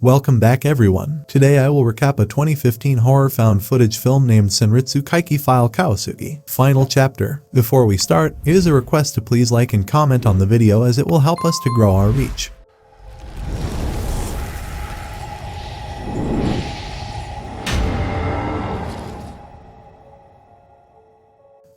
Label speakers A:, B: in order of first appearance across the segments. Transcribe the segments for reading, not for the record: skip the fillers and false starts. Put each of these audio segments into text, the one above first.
A: Welcome back everyone. Today I will recap a 2015 horror found footage film named Senritsu Kaiki File Kowasugi. Final chapter. Before we start, it is a request to please like and comment on the video as it will help us to grow our reach.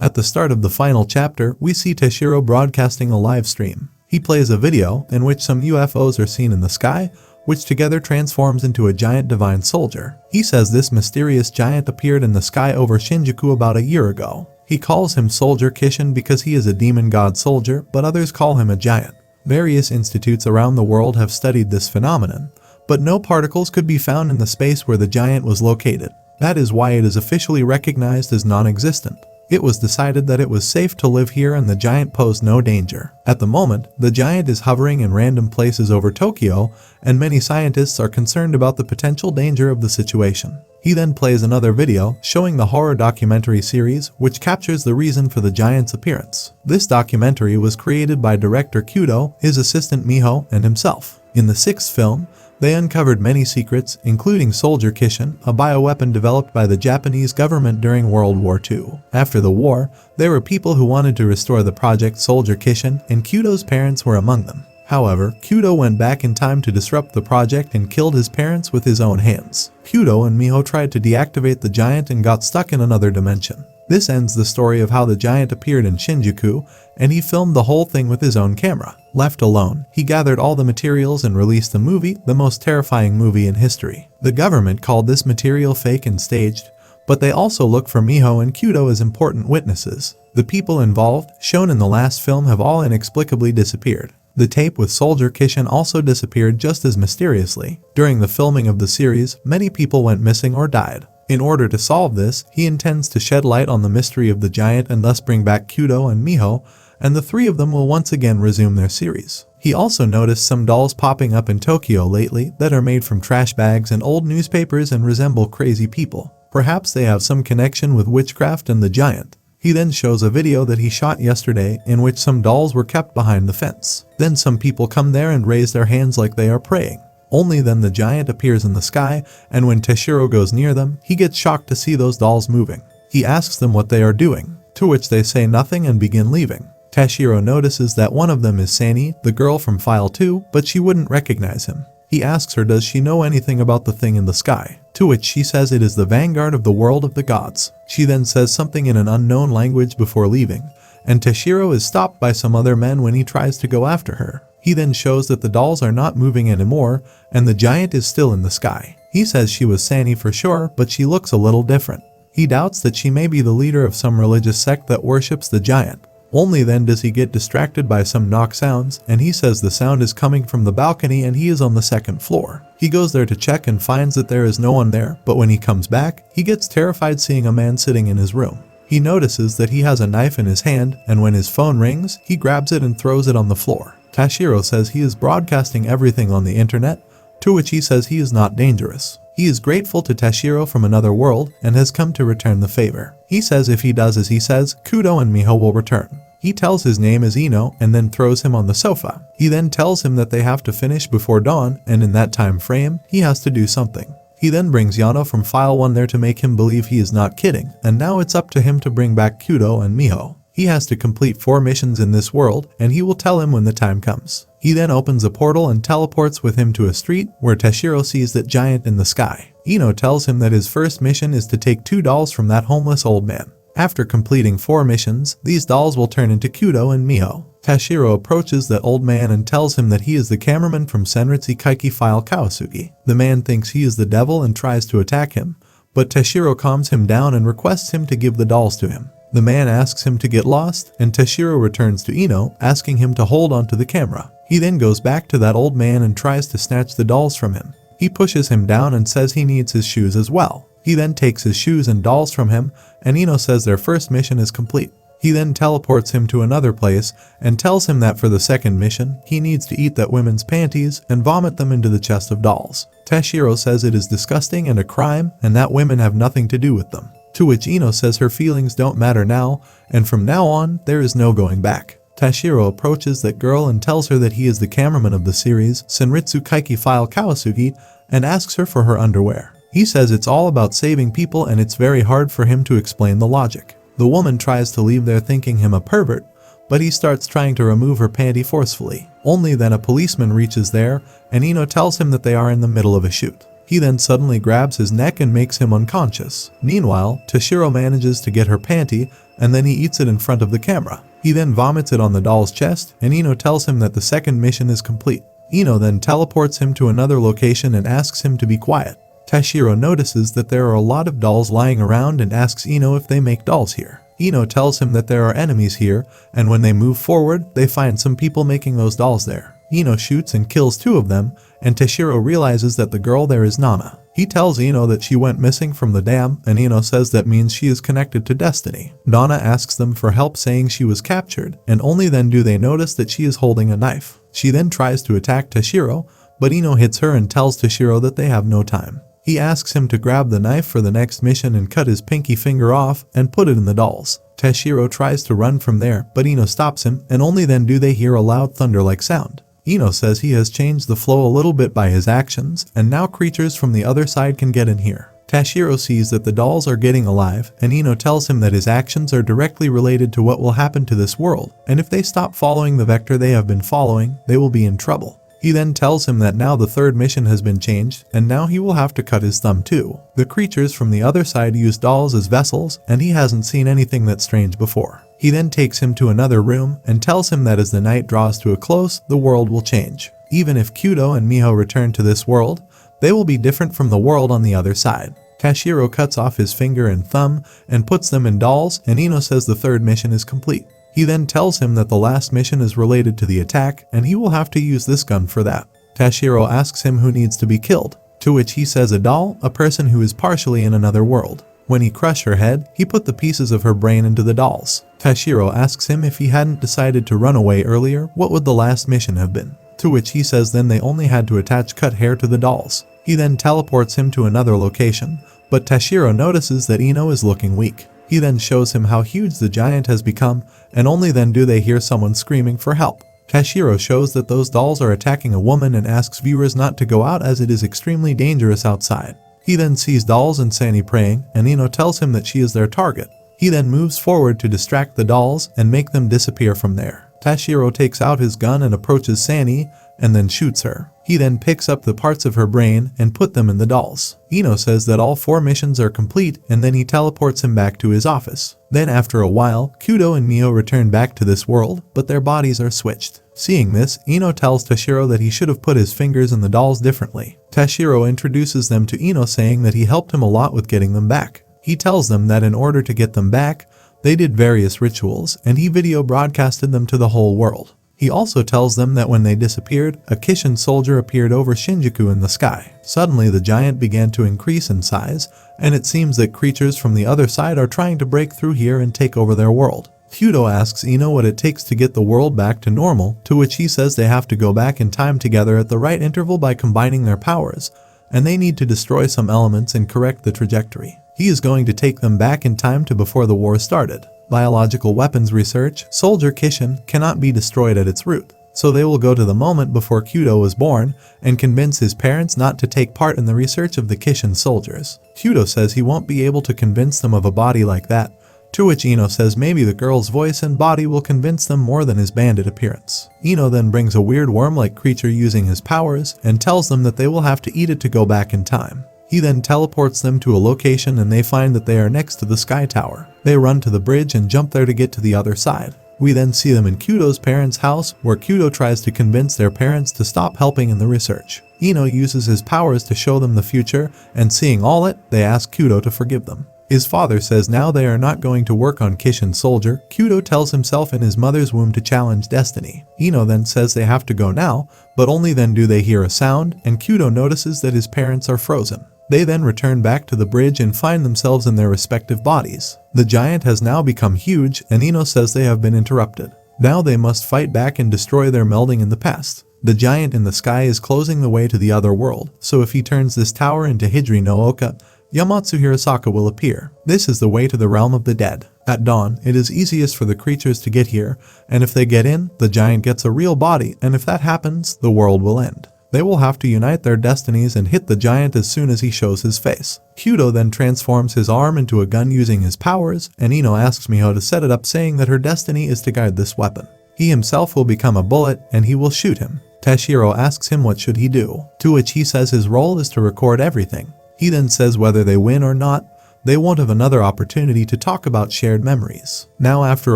A: At the start of the final chapter, we see Teshiro broadcasting a live stream. He plays a video in which some UFOs are seen in the sky, which together transforms into a giant divine soldier. He says this mysterious giant appeared in the sky over Shinjuku about a year ago. He calls him Soldier Kishin because he is a demon god soldier, but others call him a giant. Various institutes around the world have studied this phenomenon, but no particles could be found in the space where the giant was located. That is why it is officially recognized as non-existent. It was decided that it was safe to live here and the giant posed no danger. At the moment, the giant is hovering in random places over Tokyo, and many scientists are concerned about the potential danger of the situation. He then plays another video showing the horror documentary series which captures the reason for the giant's appearance. This documentary was created by director Kudo, his assistant Miho, and himself. In the sixth film, they uncovered many secrets, including Soldier Kishin, a bioweapon developed by the Japanese government during World War II. After the war, there were people who wanted to restore the project Soldier Kishin, and Kudo's parents were among them. However, Kudo went back in time to disrupt the project and killed his parents with his own hands. Kudo and Miho tried to deactivate the giant and got stuck in another dimension. This ends the story of how the giant appeared in Shinjuku, and he filmed the whole thing with his own camera. Left alone, he gathered all the materials and released the movie, the most terrifying movie in history. The government called this material fake and staged, but they also look for Miho and Kudo as important witnesses. The people involved, shown in the last film, have all inexplicably disappeared. The tape with Soldier Kishin also disappeared just as mysteriously. During the filming of the series, many people went missing or died. In order to solve this, he intends to shed light on the mystery of the giant and thus bring back Kudo and Miho, and the three of them will once again resume their series. He also noticed some dolls popping up in Tokyo lately that are made from trash bags and old newspapers and resemble crazy people. Perhaps they have some connection with witchcraft and the giant. He then shows a video that he shot yesterday in which some dolls were kept behind the fence. Then some people come there and raise their hands like they are praying. Only then the giant appears in the sky, and when Teshiro goes near them, he gets shocked to see those dolls moving. He asks them what they are doing, to which they say nothing and begin leaving. Teshiro notices that one of them is Sani, the girl from File 2, but she wouldn't recognize him. He asks her does she know anything about the thing in the sky, to which she says it is the vanguard of the world of the gods. She then says something in an unknown language before leaving, and Teshiro is stopped by some other men when he tries to go after her. He then shows that the dolls are not moving anymore, and the giant is still in the sky. He says she was Sani for sure, but she looks a little different. He doubts that she may be the leader of some religious sect that worships the giant. Only then does he get distracted by some knock sounds, and he says the sound is coming from the balcony and he is on the second floor. He goes there to check and finds that there is no one there, but when he comes back, he gets terrified seeing a man sitting in his room. He notices that he has a knife in his hand, and when his phone rings, he grabs it and throws it on the floor. Teshiro says he is broadcasting everything on the internet, to which he says he is not dangerous. He is grateful to Teshiro from another world and has come to return the favor. He says if he does as he says, Kudo and Miho will return. He tells his name is Ino and then throws him on the sofa. He then tells him that they have to finish before dawn, and in that time frame, he has to do something. He then brings Yano from File 1 there to make him believe he is not kidding, and now it's up to him to bring back Kudo and Miho. He has to complete 4 missions in this world, and he will tell him when the time comes. He then opens a portal and teleports with him to a street where Teshiro sees that giant in the sky. Ino tells him that his first mission is to take 2 dolls from that homeless old man. After completing 4 missions, these dolls will turn into Kudo and Miho. Teshiro approaches that old man and tells him that he is the cameraman from Senritsu Kaiki File Kowasugi. The man thinks he is the devil and tries to attack him, but Teshiro calms him down and requests him to give the dolls to him. The man asks him to get lost, and Teshiro returns to Ino, asking him to hold onto the camera. He then goes back to that old man and tries to snatch the dolls from him. He pushes him down and says he needs his shoes as well. He then takes his shoes and dolls from him, and Ino says their first mission is complete. He then teleports him to another place and tells him that for the second mission, he needs to eat that woman's panties and vomit them into the chest of dolls. Teshiro says it is disgusting and a crime, and that women have nothing to do with them. To which Ino says her feelings don't matter now, and from now on, there is no going back. Tashiro approaches that girl and tells her that he is the cameraman of the series Senritsu Kaiki file Kowasugi and asks her for her underwear. He says it's all about saving people and it's very hard for him to explain the logic. The woman tries to leave there thinking him a pervert, but he starts trying to remove her panty forcefully. Only then a policeman reaches there and Ino tells him that they are in the middle of a shoot. He then suddenly grabs his neck and makes him unconscious. Meanwhile, Tashiro manages to get her panty and then he eats it in front of the camera. He then vomits it on the doll's chest and Ino tells him that the second mission is complete. Ino then teleports him to another location and asks him to be quiet. Tashiro notices that there are a lot of dolls lying around and asks Ino if they make dolls here. Ino tells him that there are enemies here, and when they move forward, they find some people making those dolls there. Ino shoots and kills 2 of them, and Tashiro realizes that the girl there is Nana. He tells Ino that she went missing from the dam, and Ino says that means she is connected to destiny. Nana asks them for help saying she was captured, and only then do they notice that she is holding a knife. She then tries to attack Tashiro, but Ino hits her and tells Tashiro that they have no time. He asks him to grab the knife for the next mission and cut his pinky finger off and put it in the dolls. Tashiro tries to run from there, but Ino stops him, and only then do they hear a loud thunder-like sound. Ino says he has changed the flow a little bit by his actions, and now creatures from the other side can get in here. Tashiro sees that the dolls are getting alive, and Ino tells him that his actions are directly related to what will happen to this world, and if they stop following the vector they have been following, they will be in trouble. He then tells him that now the third mission has been changed, and now he will have to cut his thumb too. The creatures from the other side use dolls as vessels, and he hasn't seen anything that strange before. He then takes him to another room and tells him that as the night draws to a close, the world will change. Even if Kudo and Miho return to this world, they will be different from the world on the other side. Tashiro cuts off his finger and thumb and puts them in dolls, and Ino says the third mission is complete. He then tells him that the last mission is related to the attack and he will have to use this gun for that. Tashiro asks him who needs to be killed, to which he says a doll, a person who is partially in another world. When he crushed her head, he put the pieces of her brain into the dolls. Tashiro asks him if he hadn't decided to run away earlier, what would the last mission have been? To which he says then they only had to attach cut hair to the dolls. He then teleports him to another location, but Tashiro notices that Ino is looking weak. He then shows him how huge the giant has become, and only then do they hear someone screaming for help. Tashiro shows that those dolls are attacking a woman and asks viewers not to go out as it is extremely dangerous outside. He then sees dolls and Sani praying, and Ino tells him that she is their target. He then moves forward to distract the dolls and make them disappear from there. Tashiro takes out his gun and approaches Sani, and then shoots her. He then picks up the parts of her brain and put them in the dolls. Ino says that all 4 missions are complete, and then he teleports him back to his office. Then after a while, Kudo and Miho return back to this world, but their bodies are switched. Seeing this, Ino tells Tashiro that he should have put his fingers in the dolls differently. Tashiro introduces them to Ino saying that he helped him a lot with getting them back. He tells them that in order to get them back, they did various rituals, and he video broadcasted them to the whole world. He also tells them that when they disappeared, a 𝐾𝐋𝐿 soldier appeared over Shinjuku in the sky. Suddenly the giant began to increase in size, and it seems that creatures from the other side are trying to break through here and take over their world. Kudo asks Ino what it takes to get the world back to normal, to which he says they have to go back in time together at the right interval by combining their powers, and they need to destroy some elements and correct the trajectory. He is going to take them back in time to before the war started. Biological weapons research, Soldier 𝐾𝐋𝐿 cannot be destroyed at its root, so they will go to the moment before Kudo was born and convince his parents not to take part in the research of the 𝐾𝐋𝐿 soldiers. Kudo says he won't be able to convince them of a body like that, to which Ino says maybe the girl's voice and body will convince them more than his bandit appearance. Ino then brings a weird worm-like creature using his powers and tells them that they will have to eat it to go back in time. He then teleports them to a location and they find that they are next to the Sky Tower. They run to the bridge and jump there to get to the other side. We then see them in Kudo's parents' house, where Kudo tries to convince their parents to stop helping in the research. Ino uses his powers to show them the future, and seeing all it, they ask Kudo to forgive them. His father says now they are not going to work on 𝐾𝐋𝐿 soldier. Kudo tells himself in his mother's womb to challenge destiny. Ino then says they have to go now, but only then do they hear a sound, and Kudo notices that his parents are frozen. They then return back to the bridge and find themselves in their respective bodies. The giant has now become huge, and Ino says they have been interrupted. Now they must fight back and destroy their melding in the past. The giant in the sky is closing the way to the other world, so if he turns this tower into Hijri no Oka, Yamatsu Hirasaka will appear. This is the way to the realm of the dead. At dawn, it is easiest for the creatures to get here, and if they get in, the giant gets a real body, and if that happens, the world will end. They will have to unite their destinies and hit the giant as soon as he shows his face. Kudo then transforms his arm into a gun using his powers, and Ino asks Miho to set it up, saying that her destiny is to guard this weapon. He himself will become a bullet, and he will shoot him. Tashiro asks him what should he do, to which he says his role is to record everything. He then says whether they win or not, they won't have another opportunity to talk about shared memories. Now after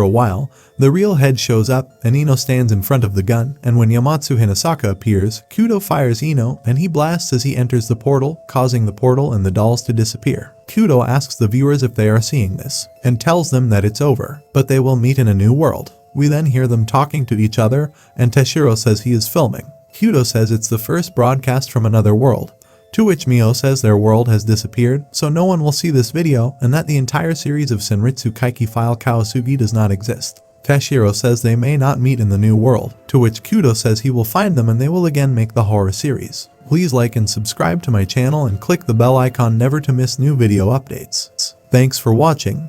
A: a while, the real head shows up and Ino stands in front of the gun, and when Yamatsu Hinasaka appears, Kudo fires Ino and he blasts as he enters the portal, causing the portal and the dolls to disappear. Kudo asks the viewers if they are seeing this, and tells them that it's over, but they will meet in a new world. We then hear them talking to each other, and Tashiro says he is filming. Kudo says it's the first broadcast from another world, to which Miho says their world has disappeared, so no one will see this video, and that the entire series of Senritsu Kaiki file Kowasugi does not exist. Tashiro says they may not meet in the new world, to which Kudo says he will find them and they will again make the horror series. Please like and subscribe to my channel and click the bell icon never to miss new video updates. Thanks for watching.